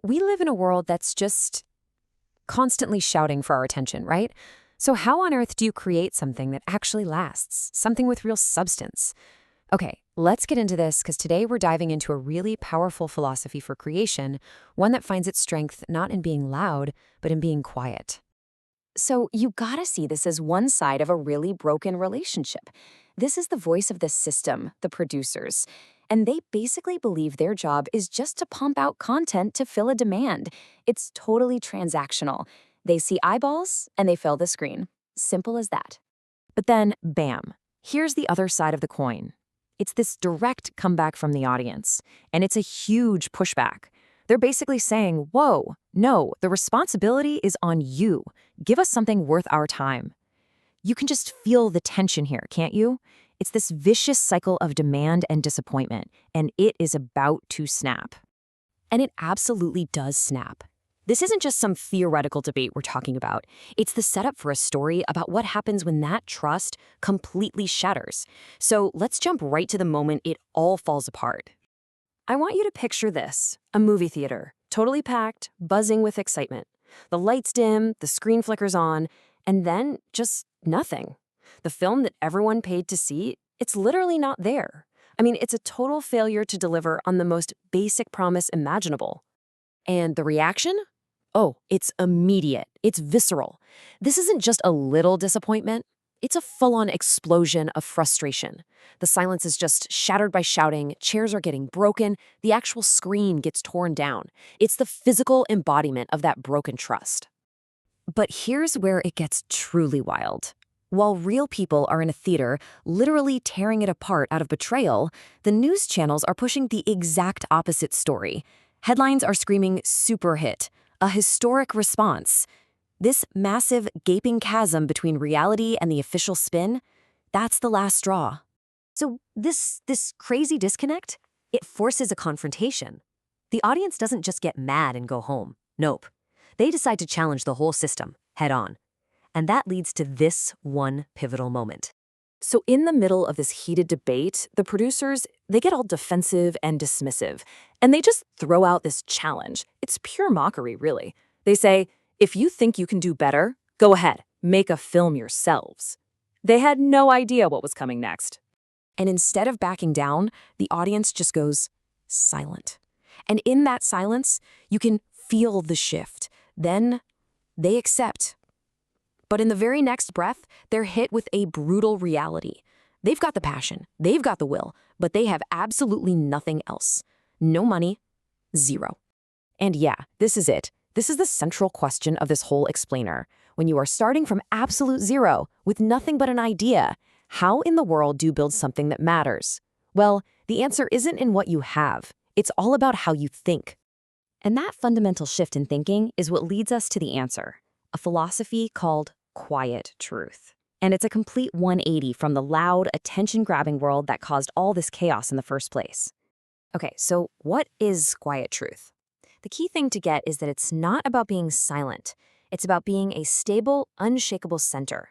We live in a world that's just constantly shouting for our attention, right? So how on earth do you create something that actually lasts, something with real substance? Okay, let's get into this because today we're diving into a really powerful philosophy for creation, one that finds its strength not in being loud, but in being quiet. So you gotta see this as one side of a really broken relationship. This is the voice of the system, the producers. And they basically believe their job is just to pump out content to fill a demand. It's totally transactional. They see eyeballs and they fill the screen. Simple as that. But then, bam, here's the other side of the coin. It's this direct comeback from the audience, and it's a huge pushback. They're basically saying, whoa, no, the responsibility is on you. Give us something worth our time. You can just feel the tension here, can't you? It's this vicious cycle of demand and disappointment, and it is about to snap. And it absolutely does snap. This isn't just some theoretical debate we're talking about. It's the setup for a story about what happens when that trust completely shatters. So let's jump right to the moment it all falls apart. I want you to picture this, a movie theater, totally packed, buzzing with excitement. The lights dim, the screen flickers on, and then just nothing. The film that everyone paid to see, it's literally not there. I mean, it's a total failure to deliver on the most basic promise imaginable. And the reaction? Oh, it's immediate. It's visceral. This isn't just a little disappointment. It's a full-on explosion of frustration. The silence is just shattered by shouting, chairs are getting broken, the actual screen gets torn down. It's the physical embodiment of that broken trust. But here's where it gets truly wild. While real people are in a theater, literally tearing it apart out of betrayal, the news channels are pushing the exact opposite story. Headlines are screaming super hit, a historic response. This massive, gaping chasm between reality and the official spin, that's the last straw. So this crazy disconnect, it forces a confrontation. The audience doesn't just get mad and go home. Nope. They decide to challenge the whole system, head on. And that leads to this one pivotal moment. So in the middle of this heated debate, the producers, they get all defensive and dismissive, and they just throw out this challenge. It's pure mockery, really. They say, if you think you can do better, go ahead, make a film yourselves. They had no idea what was coming next. And instead of backing down, the audience just goes silent. And in that silence, you can feel the shift. Then they accept. But in the very next breath, they're hit with a brutal reality. They've got the passion, they've got the will, but they have absolutely nothing else. No money, zero. And yeah, this is it. This is the central question of this whole explainer. When you are starting from absolute zero, with nothing but an idea, how in the world do you build something that matters? Well, the answer isn't in what you have. It's all about how you think. And that fundamental shift in thinking is what leads us to the answer, a philosophy called quiet truth. And it's a complete 180 from the loud, attention-grabbing world that caused all this chaos in the first place. Okay, so what is quiet truth? The key thing to get is that it's not about being silent. It's about being a stable, unshakable center.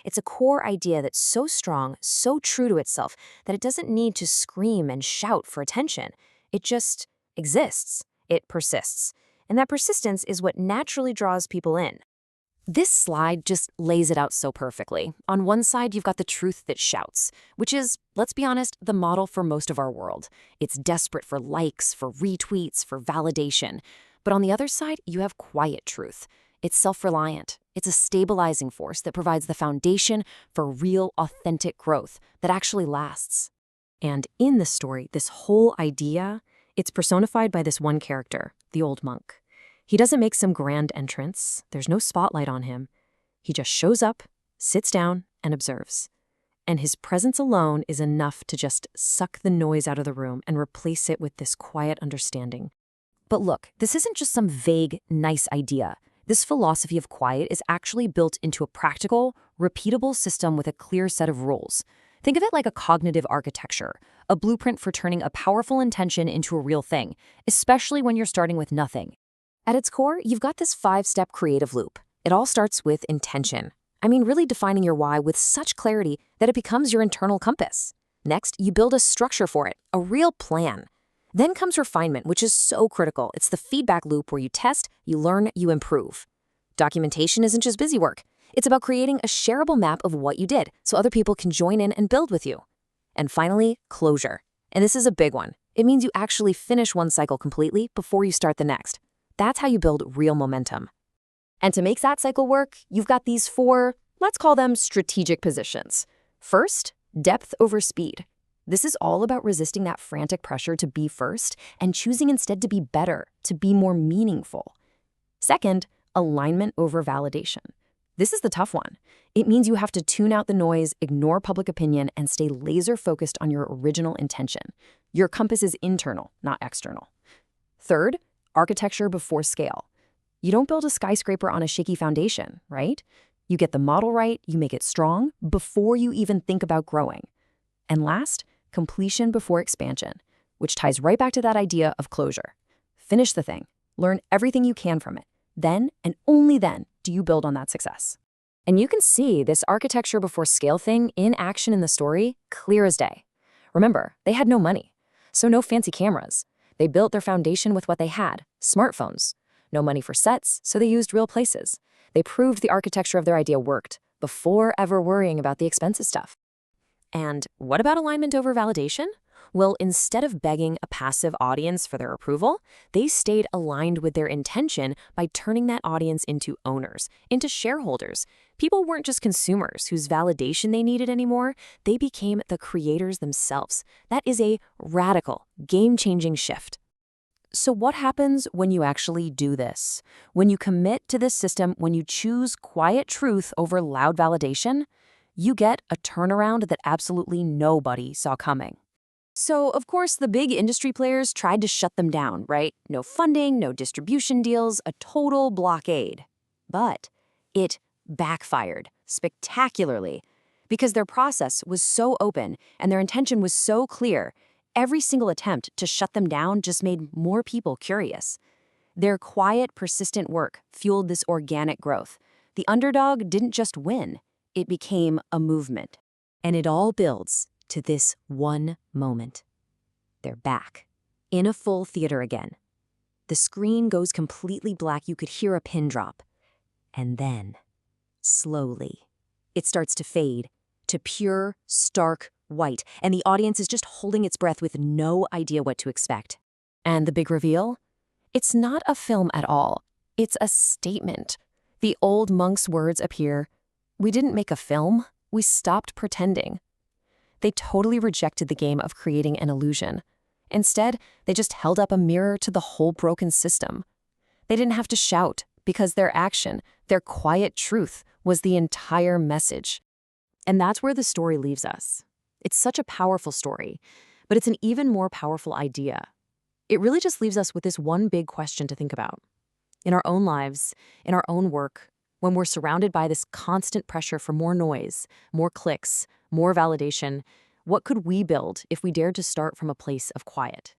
It's a core idea that's so strong, so true to itself, that it doesn't need to scream and shout for attention. It just exists. It persists. And that persistence is what naturally draws people in. This slide just lays it out so perfectly. On one side, you've got the truth that shouts, which is, let's be honest, the model for most of our world. It's desperate for likes, for retweets, for validation. But on the other side, you have quiet truth. It's self-reliant. It's a stabilizing force that provides the foundation for real, authentic growth that actually lasts. And in the story, this whole idea, it's personified by this one character, the old monk. He doesn't make some grand entrance. There's no spotlight on him. He just shows up, sits down, and observes. And his presence alone is enough to just suck the noise out of the room and replace it with this quiet understanding. But look, this isn't just some vague, nice idea. This philosophy of quiet is actually built into a practical, repeatable system with a clear set of rules. Think of it like a cognitive architecture, a blueprint for turning a powerful intention into a real thing, especially when you're starting with nothing. At its core, you've got this 5-step creative loop. It all starts with intention. I mean, really defining your why with such clarity that it becomes your internal compass. Next, you build a structure for it, a real plan. Then comes refinement, which is so critical. It's the feedback loop where you test, you learn, you improve. Documentation isn't just busy work. It's about creating a shareable map of what you did so other people can join in and build with you. And finally, closure. And this is a big one. It means you actually finish one cycle completely before you start the next. That's how you build real momentum. And to make that cycle work, you've got these 4, let's call them strategic positions. First, depth over speed. This is all about resisting that frantic pressure to be first and choosing instead to be better, to be more meaningful. Second, alignment over validation. This is the tough one. It means you have to tune out the noise, ignore public opinion, and stay laser-focused on your original intention. Your compass is internal, not external. Third, architecture before scale. You don't build a skyscraper on a shaky foundation, right? You get the model right, you make it strong, before you even think about growing. And last, completion before expansion, which ties right back to that idea of closure. Finish the thing. Learn everything you can from it. Then, and only then, do you build on that success. And you can see this architecture before scale thing in action in the story, clear as day. Remember, they had no money, so no fancy cameras. They built their foundation with what they had, smartphones. No money for sets, so they used real places. They proved the architecture of their idea worked before ever worrying about the expensive stuff. And what about alignment over validation? Well, instead of begging a passive audience for their approval, they stayed aligned with their intention by turning that audience into owners, into shareholders. People weren't just consumers whose validation they needed anymore. They became the creators themselves. That is a radical, game-changing shift. So what happens when you actually do this? When you commit to this system, when you choose quiet truth over loud validation, you get a turnaround that absolutely nobody saw coming. So, of course, the big industry players tried to shut them down, right? No funding, no distribution deals, a total blockade. But it backfired spectacularly because their process was so open and their intention was so clear. Every single attempt to shut them down just made more people curious. Their quiet, persistent work fueled this organic growth. The underdog didn't just win, it became a movement. And it all builds to this one moment. They're back, in a full theater again. The screen goes completely black, you could hear a pin drop. And then, slowly, it starts to fade to pure, stark white, and the audience is just holding its breath with no idea what to expect. And the big reveal? It's not a film at all. It's a statement. The old monk's words appear. We didn't make a film, we stopped pretending. They totally rejected the game of creating an illusion. Instead, they just held up a mirror to the whole broken system. They didn't have to shout because their action, their quiet truth, was the entire message. And that's where the story leaves us. It's such a powerful story, but it's an even more powerful idea. It really just leaves us with this one big question to think about. In our own lives, in our own work, when we're surrounded by this constant pressure for more noise, more clicks, more validation, what could we build if we dared to start from a place of quiet?